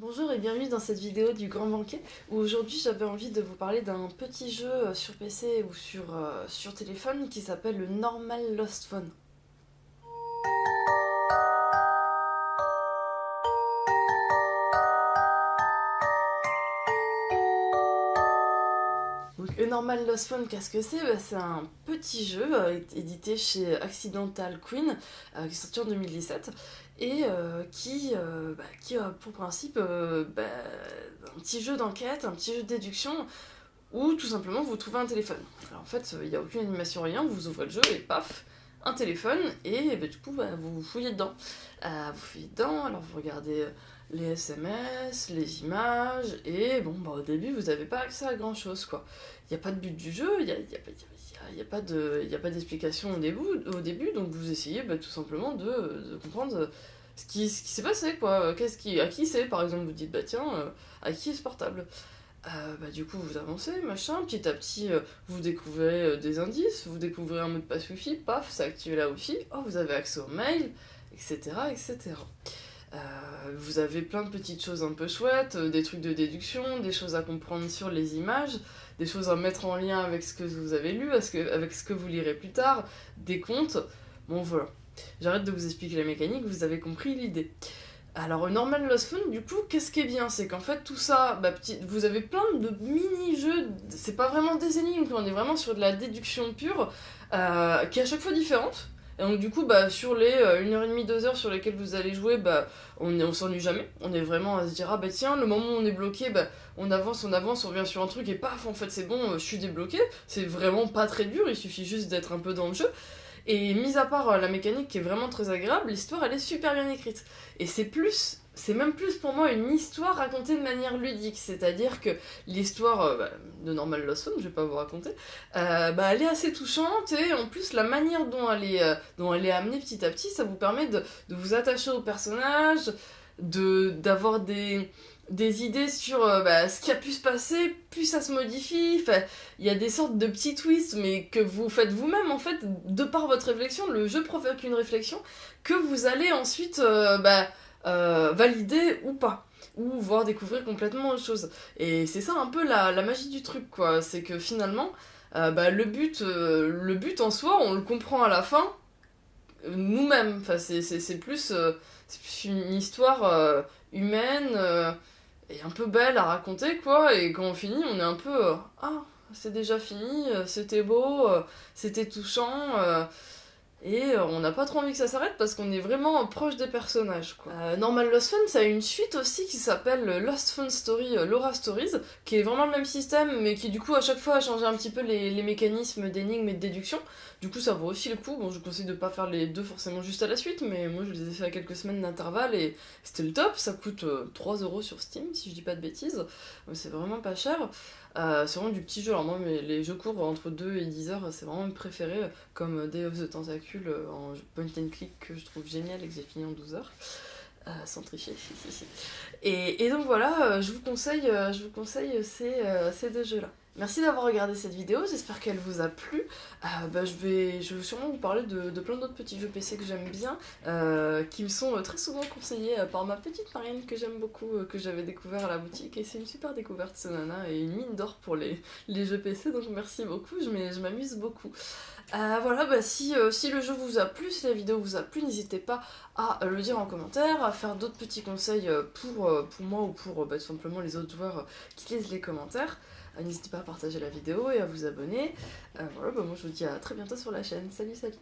Bonjour et bienvenue dans cette vidéo du Grand Banquet où aujourd'hui j'avais envie de vous parler d'un petit jeu sur PC ou sur téléphone qui s'appelle le Normal Lost Phone. Donc, le Normal Lost Phone, qu'est-ce que c'est? C'est un petit jeu édité chez Accidental Queen qui est sorti en 2017 et qui a pour principe un petit jeu d'enquête, un petit jeu de déduction où tout simplement vous trouvez un téléphone. Alors en fait, il n'y a aucune animation, rien, vous ouvrez le jeu et paf, un téléphone et du coup vous fouillez dedans. Alors vous regardez les SMS, les images et au début vous n'avez pas accès à grand chose quoi. Il n'y a pas de but du jeu, il n'y a pas d'explication au début, donc vous essayez tout simplement de comprendre ce qui s'est passé quoi. À qui c'est par exemple, vous dites à qui est ce portable? Du coup, vous avancez, machin, petit à petit, vous découvrez des indices, vous découvrez un mot de passe Wi-Fi, paf, ça active la Wi-Fi, oh, vous avez accès aux mails, etc., etc. Vous avez plein de petites choses un peu chouettes, des trucs de déduction, des choses à comprendre sur les images, des choses à mettre en lien avec ce que vous avez lu, avec ce que vous lirez plus tard, des comptes, bon voilà. J'arrête de vous expliquer la mécanique, vous avez compris l'idée. Alors, Normal Lost Phone, du coup, qu'est-ce qui est bien? C'est qu'en fait, tout ça, vous avez plein de mini-jeux, c'est pas vraiment des énigmes, on est vraiment sur de la déduction pure, qui est à chaque fois différente. Et donc, du coup, sur les 1h30, 2 heures sur lesquelles vous allez jouer, on s'ennuie jamais. On est vraiment à se dire, tiens, le moment où on est bloqué, on avance, on revient sur un truc, et paf, en fait, c'est bon, je suis débloqué. C'est vraiment pas très dur, il suffit juste d'être un peu dans le jeu. Et mis à part la mécanique qui est vraiment très agréable, l'histoire elle est super bien écrite. Et c'est même plus pour moi une histoire racontée de manière ludique. C'est-à-dire que l'histoire de Normal Lost Phone, je vais pas vous raconter, elle est assez touchante et en plus la manière dont elle est amenée petit à petit, ça vous permet de vous attacher au personnage, d'avoir des idées sur ce qui a pu se passer, puis ça se modifie, il y a des sortes de petits twists, mais que vous faites vous-même, en fait, de par votre réflexion, le jeu provoque une réflexion que vous allez ensuite valider ou pas, ou voir découvrir complètement autre chose. Et c'est ça un peu la magie du truc, quoi, c'est que finalement, le but en soi, on le comprend à la fin, nous-mêmes, c'est plus une histoire humaine, et un peu belle à raconter quoi, et quand on finit on est un peu c'est déjà fini, c'était beau, c'était touchant, on n'a pas trop envie que ça s'arrête parce qu'on est vraiment proche des personnages quoi. Normal Lost Phone, ça a une suite aussi qui s'appelle Lost Phone Story, Laura Stories, qui est vraiment le même système mais qui du coup à chaque fois a changé un petit peu les mécanismes d'énigmes et de déduction. Du coup ça vaut aussi le coup, bon je vous conseille de pas faire les deux forcément juste à la suite, mais moi je les ai fait à quelques semaines d'intervalle et c'était le top, ça coûte 3€ sur Steam si je dis pas de bêtises, c'est vraiment pas cher. C'est vraiment du petit jeu, alors moi les jeux courts entre 2 et 10 heures c'est vraiment mes préférés, comme Day of the Tentacle en point and click que je trouve génial et que j'ai fini en 12 heures. Sans tricher. Et donc voilà, je vous conseille ces deux jeux-là. Merci d'avoir regardé cette vidéo, j'espère qu'elle vous a plu. Je vais sûrement vous parler de plein d'autres petits jeux PC que j'aime bien, qui me sont très souvent conseillés par ma petite Marianne que j'aime beaucoup, que j'avais découvert à la boutique, et c'est une super découverte ce nana, et une mine d'or pour les jeux PC, donc merci beaucoup, je m'amuse beaucoup. Si le jeu vous a plu, si la vidéo vous a plu, n'hésitez pas à le dire en commentaire, à faire d'autres petits conseils pour moi ou pour tout simplement les autres joueurs qui lisent les commentaires. N'hésitez pas à partager la vidéo et à vous abonner. Moi je vous dis à très bientôt sur la chaîne. Salut, salut!